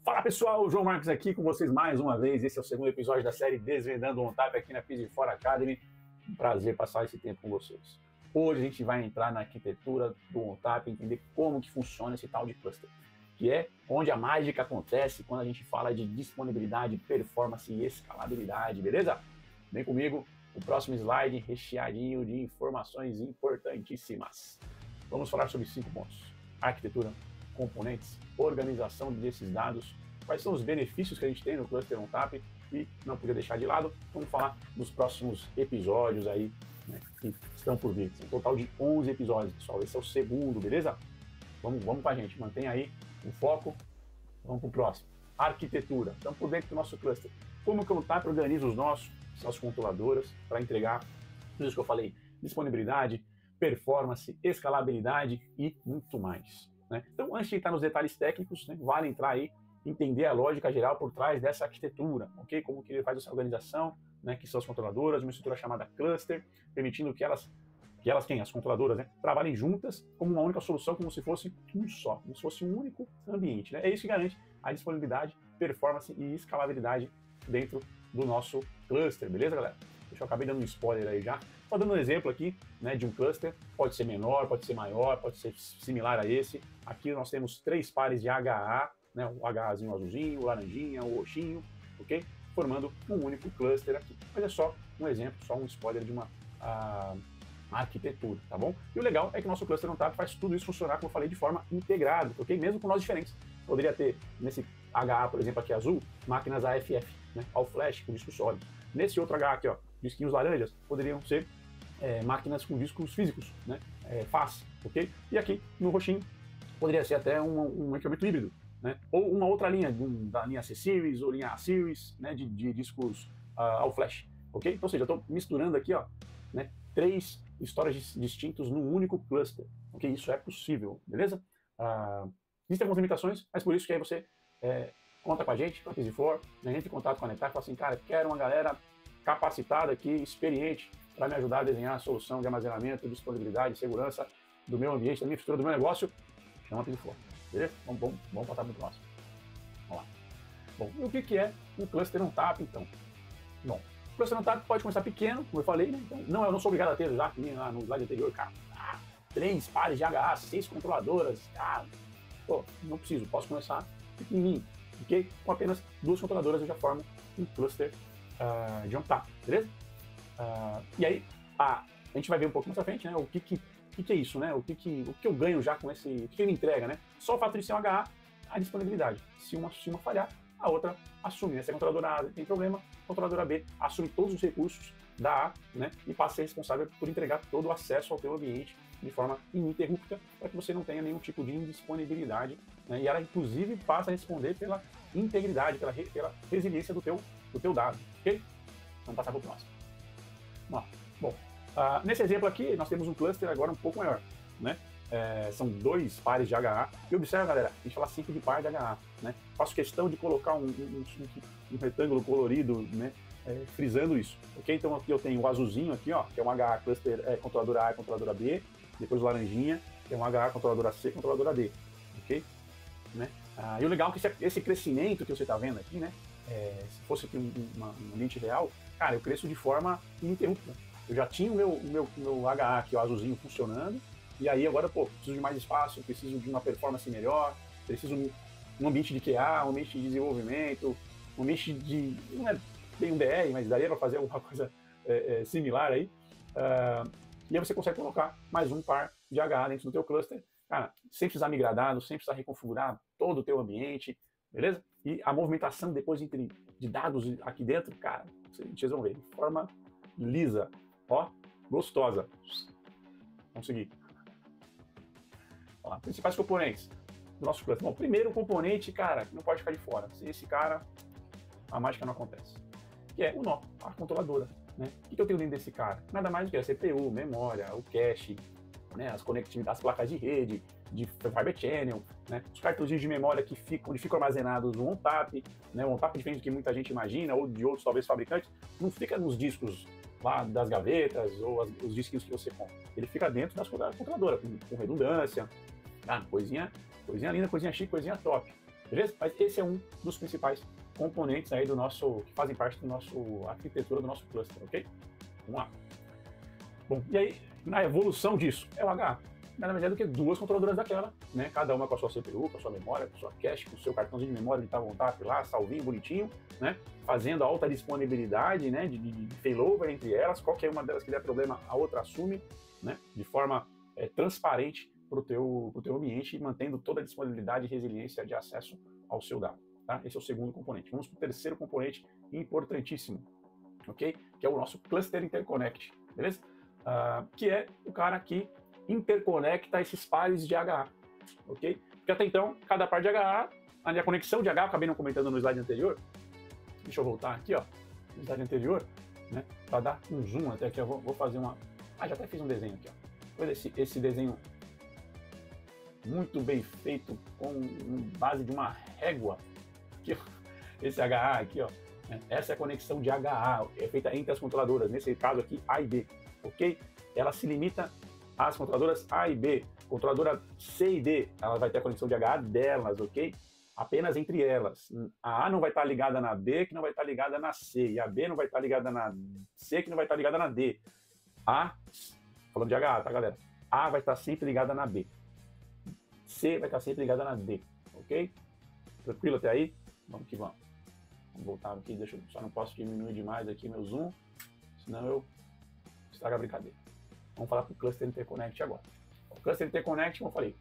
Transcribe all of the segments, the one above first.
Fala pessoal, o João Marques aqui com vocês mais uma vez. Esse é o segundo episódio da série Desvendando o OnTap aqui na Pz4 Academy. Um prazer passar esse tempo com vocês. Hoje a gente vai entrar na arquitetura do OnTap, entender como que funciona esse tal de cluster, que é onde a mágica acontece quando a gente fala de disponibilidade, performance e escalabilidade, beleza? Vem comigo, o próximo slide recheadinho de informações importantíssimas. Vamos falar sobre 5 pontos: arquitetura, componentes, organização desses dados, quais são os benefícios que a gente tem no cluster OnTap e não podia deixar de lado, vamos falar dos próximos episódios aí, né, que estão por vir. Um total de 11 episódios, pessoal. Esse é o segundo, beleza? Vamos com a gente, mantenha aí o foco. Vamos para o próximo. Arquitetura. Então, por dentro do nosso cluster, como que o OnTap organiza os nossos, as controladoras, para entregar tudo isso que eu falei: disponibilidade, performance, escalabilidade e muito mais, né? Então, antes de entrar nos detalhes técnicos, né, vale entrar aí, entender a lógica geral por trás dessa arquitetura, ok? Como que ele faz essa organização, né, que são as controladoras, uma estrutura chamada cluster, permitindo que as controladoras, né, trabalhem juntas como uma única solução, como se fosse um só, como se fosse um único ambiente, né? É isso que garante a disponibilidade, performance e escalabilidade dentro do nosso cluster, beleza, galera? Eu acabei dando um spoiler aí já. Só dando um exemplo aqui, né, de um cluster, pode ser menor, pode ser maior, pode ser similar a esse. Aqui nós temos 3 pares de HA, né, o HAzinho azulzinho, o laranjinha, o roxinho, ok? Formando um único cluster aqui. Mas é só um exemplo, só um spoiler de uma arquitetura, tá bom? E o legal é que o nosso cluster OnTap faz tudo isso funcionar, como eu falei, de forma integrada, ok? Mesmo com nós diferentes. Poderia ter, nesse HA, por exemplo, aqui azul, máquinas AFF, né, All Flash, com discos sólidos. Nesse outro HA aqui, ó, disquinhos laranjas, poderiam ser máquinas com discos físicos, né, FAS, ok? E aqui, no roxinho, poderia ser até um equipamento híbrido, né? Ou uma outra linha, da linha C-Series ou linha A-Series, né, de discos All Flash, ok? Então, ou seja, eu estou misturando aqui, ó, né, 3 storage distintos num único cluster, ok? Isso é possível, beleza? Existem algumas limitações, mas por isso que aí você conta com a gente, com a Pz4, né, entre em contato com a Netap e fala assim: cara, quero uma galera capacitada aqui, experiente, para me ajudar a desenhar a solução de armazenamento, disponibilidade, segurança do meu ambiente, da minha estrutura, do meu negócio. Chama a Pz4, beleza? Vamos passar para o próximo. Vamos lá. Bom, e o que é um cluster OnTap, então? Bom, o cluster OnTap pode começar pequeno, como eu falei, né? Então, eu não sou obrigado a ter já, que nem lá no slide anterior, cara, 3 pares de HA, 6 controladoras, pô, não preciso, posso começar pequenininho, ok? Com apenas 2 controladoras eu já formo um cluster de OnTap, beleza? E aí, a gente vai ver um pouco mais pra frente, né, o que é isso, né? O que eu ganho já com esse, o que ele entrega, né? Só o fato de ser um HA, a disponibilidade. Se uma falhar, a outra assume, né? Se a controladora A tem problema, a controladora B assume todos os recursos da A, né? E passa a ser responsável por entregar todo o acesso ao teu ambiente de forma ininterrupta, para que você não tenha nenhum tipo de indisponibilidade, né? E ela, inclusive, passa a responder pela integridade, pela resiliência do teu dado, ok? Vamos passar para o próximo. Vamos lá. Bom, nesse exemplo aqui, nós temos um cluster agora um pouco maior, né? São 2 pares de HA. E observa, galera, a gente fala sempre de par de HA, né? Faço questão de colocar um retângulo colorido, né? Frisando isso, ok? Então aqui eu tenho o azulzinho aqui, ó, que é um HA cluster controladora A e controladora B. Depois o laranjinha, que é um HA controladora C e controladora D, ok? Né? E o legal é que esse crescimento que você está vendo aqui, né? Se fosse aqui um ambiente real, cara, eu cresço de forma ininterrupta. Eu já tinha o meu HA aqui, o azulzinho, funcionando, e aí agora, pô, preciso de mais espaço, preciso de uma performance melhor, preciso de um ambiente de QA, um ambiente de desenvolvimento, um ambiente de... não é bem um DR, mas daria para fazer alguma coisa similar aí. E aí você consegue colocar mais um par de HA dentro do teu cluster, cara, sem precisar migrar dados, sem precisar reconfigurar todo o teu ambiente, beleza? E a movimentação depois de dados aqui dentro, cara, vocês vão ver, de forma lisa, ó, gostosa. Vamos seguir. Vamos lá, principais componentes do nosso cluster. Bom, primeiro componente, cara, que não pode ficar de fora. Sem esse cara, a mágica não acontece. Que é o nó, a controladora, né? O que eu tenho dentro desse cara? Nada mais do que a CPU, memória, o cache, né, as conectividades, as placas de rede, de Fibre Channel, né, os cartuchinhos de memória onde ficam armazenados no OnTap, né, o OnTap, diferente do que muita gente imagina, ou de outros, talvez, fabricantes, não fica nos discos lá das gavetas, ou os disquinhos que você compra. Ele fica dentro da controladora, com redundância, coisinha linda, coisinha chique, coisinha top. beleza? Mas esse é um dos principais componentes aí do nosso, que fazem parte da nossa arquitetura do nosso cluster, ok? Vamos lá. Bom, e aí, na evolução disso, é o HA. Nada mais é do que duas controladoras daquela, né? Cada uma com a sua CPU, com a sua memória, com a sua cache, com o seu cartãozinho de memória de ONTAP lá, salvinho, bonitinho, né? Fazendo alta disponibilidade, né? De failover entre elas, qualquer uma delas que der problema, a outra assume, né? De forma transparente para o teu ambiente, mantendo toda a disponibilidade e resiliência de acesso ao seu dado, tá? Esse é o segundo componente. Vamos para o terceiro componente importantíssimo, ok? Que é o nosso Cluster Interconnect, beleza? Que é o cara que interconecta esses pares de HA, ok? Porque até então, cada par de HA, a conexão de HA, eu acabei não comentando no slide anterior, deixa eu voltar aqui, ó, no slide anterior, né, para dar um zoom até aqui, eu vou fazer uma... já até fiz um desenho aqui, ó. Esse desenho muito bem feito, com base de uma régua, aqui, ó. Esse HA aqui, ó, né, essa é a conexão de HA, é feita entre as controladoras, nesse caso aqui, A e B, ok? Ela se limita às controladoras A e B. Controladora C e D, ela vai ter a conexão de HA delas, ok? Apenas entre elas. A A não vai estar ligada na B, que não vai estar ligada na C. E a B não vai estar ligada na C, que não vai estar ligada na D. Falando de HA, tá, galera? A vai estar sempre ligada na B. C vai estar sempre ligada na D, ok? Tranquilo até aí? Vamos que vamos. Vamos voltar aqui, só não posso diminuir demais aqui meu zoom, senão eu estrago a brincadeira. Vamos falar para o Cluster Interconnect agora. O Cluster Interconnect, como eu falei,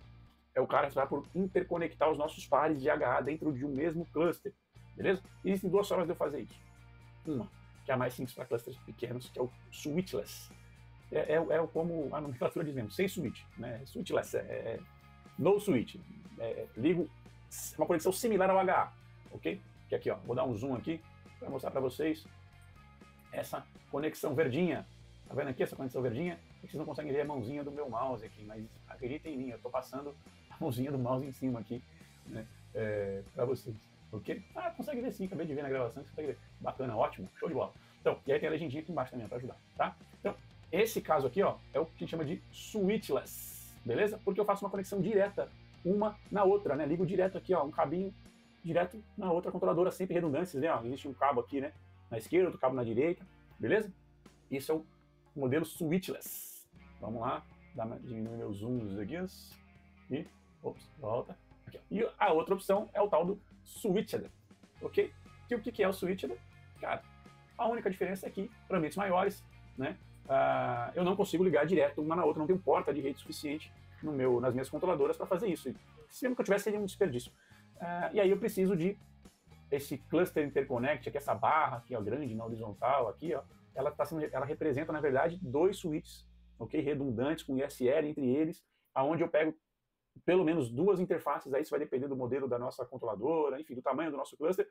é o cara que vai por interconectar os nossos pares de HA dentro de um mesmo cluster, beleza? Existem duas formas de eu fazer isso. Uma, que é a mais simples para clusters pequenos, que é o switchless. É como a nomenclatura diz mesmo, sem switch, né? Switchless, no switch. Ligo uma conexão similar ao HA, ok? Que aqui, ó, vou dar um zoom aqui para mostrar para vocês essa conexão verdinha. Tá vendo aqui essa conexão verdinha? Vocês não conseguem ver a mãozinha do meu mouse aqui, mas acreditem em mim, eu estou passando a mãozinha do mouse em cima aqui, né, para vocês, ok? Consegue ver sim, acabei de ver na gravação, você consegue ver. Bacana, ótimo, show de bola. Então, e aí tem a legendinha aqui embaixo também para ajudar, tá? Então, esse caso aqui, ó, é o que a gente chama de switchless, beleza? Porque eu faço uma conexão direta uma na outra, né? Ligo direto aqui, ó, um cabinho direto na outra controladora, sempre redundante, vocês veem, ó, existe um cabo aqui, né, na esquerda, outro cabo na direita, beleza? Isso é o modelo switchless. Vamos lá, diminuir meus zooms aqui, e, volta. Aqui, e a outra opção é o tal do switched, ok? E o que é o switched? Cara, a única diferença é que, para ambientes maiores, né, eu não consigo ligar direto uma na outra, não tenho porta de rede suficiente nas minhas controladoras para fazer isso. Se mesmo que eu tivesse, seria um desperdício. E aí eu preciso de esse cluster interconnect, aqui essa barra aqui, ó, grande na horizontal, aqui, ó, ela representa, na verdade, dois switches, ok, redundantes com ISL entre eles, aonde eu pego pelo menos duas interfaces, aí isso vai depender do modelo da nossa controladora, enfim, do tamanho do nosso cluster,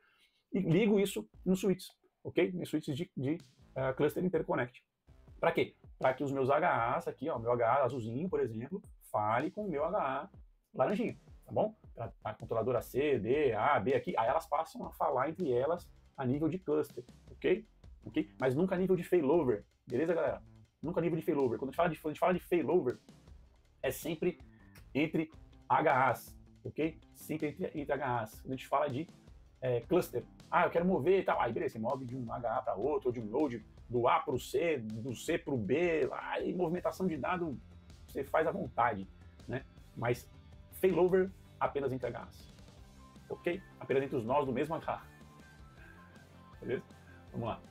e ligo isso nos switches, ok? Em switches de cluster interconnect. Para quê? Para que os meus HAs aqui, ó, meu HA azulzinho, por exemplo, fale com o meu HA laranjinho, tá bom? A controladora C, D, A, B aqui, aí elas passam a falar entre elas a nível de cluster, ok? Mas nunca a nível de failover, beleza, galera? Nunca a nível de failover. Quando a gente fala de failover, é sempre entre HAs, ok? Sempre entre HAs. Quando a gente fala de cluster, eu quero mover e tal, aí beleza, você move de um HA para outro, ou de um node do A para o C, do C para o B, aí movimentação de dado você faz à vontade, né? Mas failover apenas entre HAs, ok? Apenas entre os nós do mesmo HA, beleza? Vamos lá.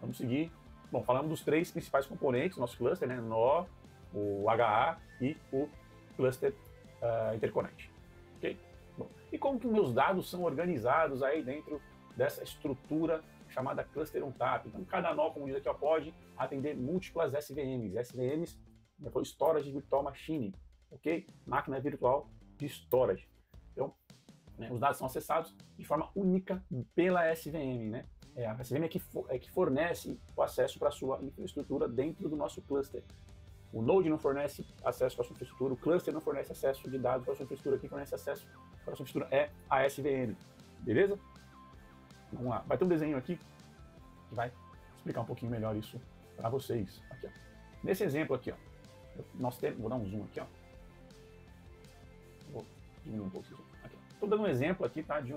Vamos seguir. Bom, falamos dos três principais componentes do nosso cluster, né? Nó, o HA e o cluster interconnect, ok? Bom, e como que meus dados são organizados aí dentro dessa estrutura chamada Cluster ONTAP? Então, cada nó, como diz aqui, ó, pode atender múltiplas SVMs. SVMs, Storage Virtual Machine, ok? Máquina virtual de storage. Então, né, os dados são acessados de forma única pela SVM, né? A SVM é que fornece o acesso para a sua infraestrutura dentro do nosso cluster. O Node não fornece acesso para a sua infraestrutura, o cluster não fornece acesso de dados para a sua infraestrutura, quem fornece acesso para a sua infraestrutura é a SVM, beleza? Vamos lá, vai ter um desenho aqui que vai explicar um pouquinho melhor isso para vocês. Aqui, ó. Nesse exemplo aqui, ó, vou dar um zoom aqui, ó. Vou diminuir um pouco isso. Estou dando um exemplo aqui, tá? De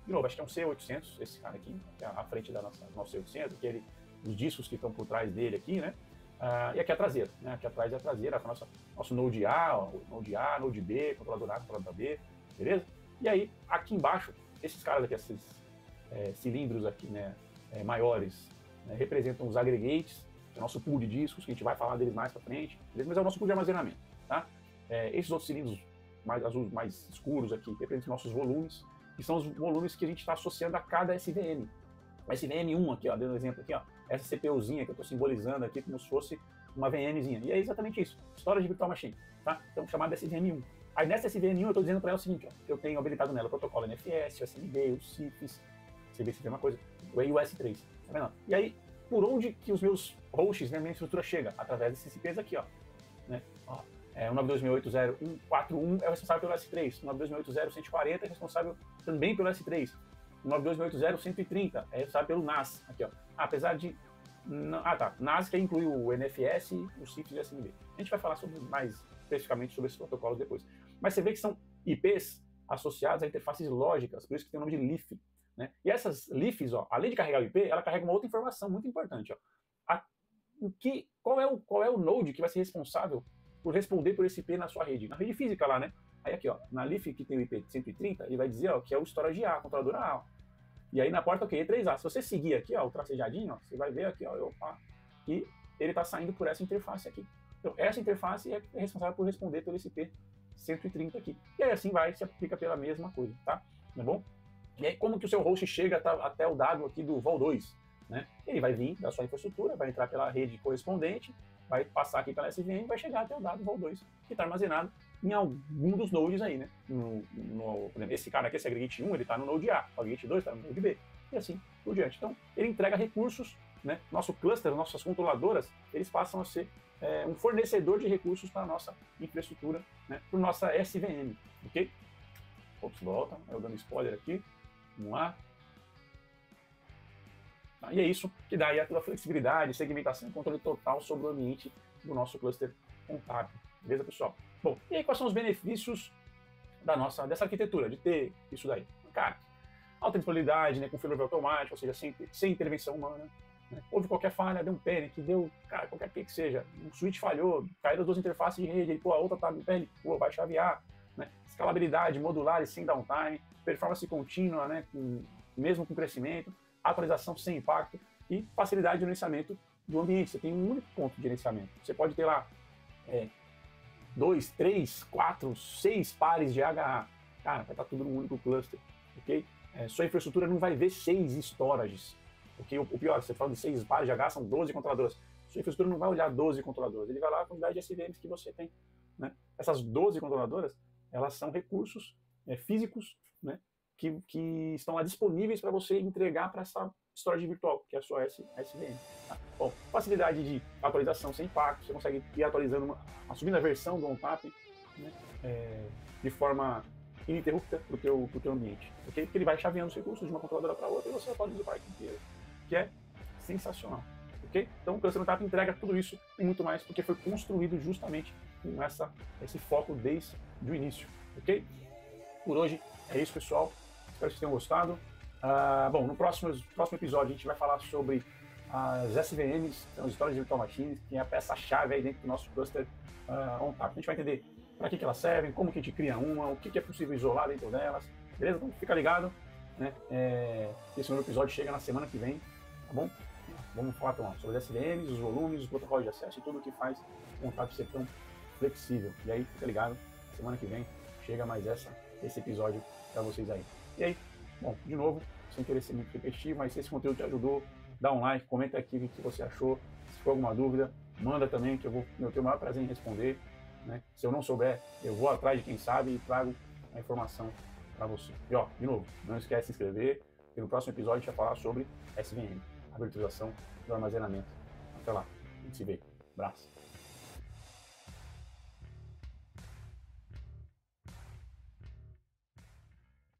novo, acho que é um C800, esse cara aqui, que é à frente da nosso C800, que os discos que estão por trás dele aqui, né? E aqui é a traseira, né? Aqui atrás é a traseira, nosso Node A, Node B, controlador A, controlador B, beleza? E aí, aqui embaixo, esses caras aqui, esses cilindros aqui, né, maiores, né, representam os aggregates, que é o nosso pool de discos, que a gente vai falar deles mais para frente, beleza? Mas é o nosso pool de armazenamento, tá? Esses outros cilindros mais azuis, mais escuros aqui, representam nossos volumes, que são os volumes que a gente está associando a cada SVM. A SVM1 aqui, ó, dando um exemplo aqui, ó, essa CPUzinha que eu estou simbolizando aqui como se fosse uma VMzinha. E é exatamente isso, Storage Virtual Machine, tá? Então, chamada SVM1. Aí nessa SVM1 eu estou dizendo para ela o seguinte, ó, que eu tenho habilitado nela o protocolo NFS, o SMB, o CIFS, CBC tem uma coisa, o US3, tá vendo? E aí, por onde que os meus hosts, né, minha estrutura chega? Através desses IPs aqui, ó, né? Ó, o 92.168.0.141 é o responsável pelo S3, o 92.168.0.140 é responsável também pelo S3, o 92.168.0.130 é responsável pelo NAS, aqui, ó. Apesar de... NAS que inclui o NFS, o CIFS e o SMB. A gente vai falar mais especificamente sobre esses protocolos depois. Mas você vê que são IPs associados a interfaces lógicas, por isso que tem o nome de LIF. Né? E essas LIFs, ó, além de carregar o IP, ela carrega uma outra informação muito importante. Ó. Qual é o node que vai ser responsável por responder por esse IP na sua rede? Na rede física lá, né? Aí aqui, ó, na LIF que tem o IP 130, ele vai dizer, ó, que é o storage A, a controladora A. Ó. E aí na porta, ok, E3A. Se você seguir aqui, ó, o tracejadinho, ó, você vai ver aqui, ó, que ele está saindo por essa interface aqui. Então, essa interface é responsável por responder pelo IP 130 aqui. E aí assim se aplica pela mesma coisa, tá? Tá bom? E aí como que o seu host chega até o dado aqui do Vol2? Né? Ele vai vir da sua infraestrutura, vai entrar pela rede correspondente, vai passar aqui pela SVM e vai chegar até o dado Vol2, que está armazenado em algum dos nodes aí, né? Por exemplo, esse cara aqui, esse aggregate 1, ele está no node A, o aggregate 2 está no node B, e assim por diante. Então, ele entrega recursos, né? Nosso cluster, nossas controladoras, eles passam a ser um fornecedor de recursos para a nossa infraestrutura, né? Para nossa SVM, ok? Ops, volta, eu dando spoiler aqui, vamos lá. E é isso que dá aí a toda a flexibilidade, segmentação e controle total sobre o ambiente do nosso cluster contábil. Beleza, pessoal? Bom, e aí quais são os benefícios dessa arquitetura, de ter isso daí? Cara, alta disponibilidade, né, com failover automático, ou seja, sem intervenção humana. Né? Houve qualquer falha, deu um panic, deu, cara, qualquer que seja, um switch falhou, caíram as duas interfaces de rede, a outra tá no panic, vai chavear. Né? Escalabilidade, modular e sem downtime, performance contínua, né, mesmo com crescimento, atualização sem impacto e facilidade de gerenciamento do ambiente. Você tem um único ponto de gerenciamento. Você pode ter lá 2, 3, 4, 6 pares de HA. Cara, vai estar tudo num único cluster, ok? Sua infraestrutura não vai ver 6 storages, ok? O pior, você fala de 6 pares de HA, são 12 controladoras. Sua infraestrutura não vai olhar 12 controladoras, ele vai lá a quantidade de SVMs que você tem. Né? Essas 12 controladoras, elas são recursos físicos, né? Que estão lá disponíveis para você entregar para essa storage virtual, que é a sua SVM. Tá? Bom, facilidade de atualização sem impacto, você consegue ir atualizando, assumindo a versão do ONTAP, né, de forma ininterrupta para o teu ambiente, okay? Porque ele vai chaveando os recursos de uma controladora para outra e você atualiza o parque inteiro, que é sensacional. Okay? Então o Cluster ONTAP entrega tudo isso e muito mais, porque foi construído justamente com esse foco desde o início. Okay? Por hoje é isso, pessoal. Espero que vocês tenham gostado. Bom, no próximo episódio a gente vai falar sobre as SVMs, são as Storage Virtual Machines, que é a peça-chave aí dentro do nosso cluster ONTAP. A gente vai entender para que elas servem, como que a gente cria uma, o que é possível isolar dentro delas, beleza? Então fica ligado, né? Esse novo episódio chega na semana que vem, tá bom? Vamos falar então, sobre as SVMs, os volumes, os protocolos de acesso e tudo o que faz o ONTAP ser tão flexível. E aí, fica ligado, semana que vem chega mais esse episódio para vocês aí. E aí, bom, de novo, sem querer ser muito repetitivo, mas se esse conteúdo te ajudou, dá um like, comenta aqui o que você achou. Se for alguma dúvida, manda também, que eu tenho o maior prazer em responder. Né? Se eu não souber, eu vou atrás de quem sabe e trago a informação para você. E ó, de novo, não esquece de se inscrever, porque no próximo episódio a gente vai falar sobre SVM, a virtualização do armazenamento. Até lá, a gente se vê. Abraço.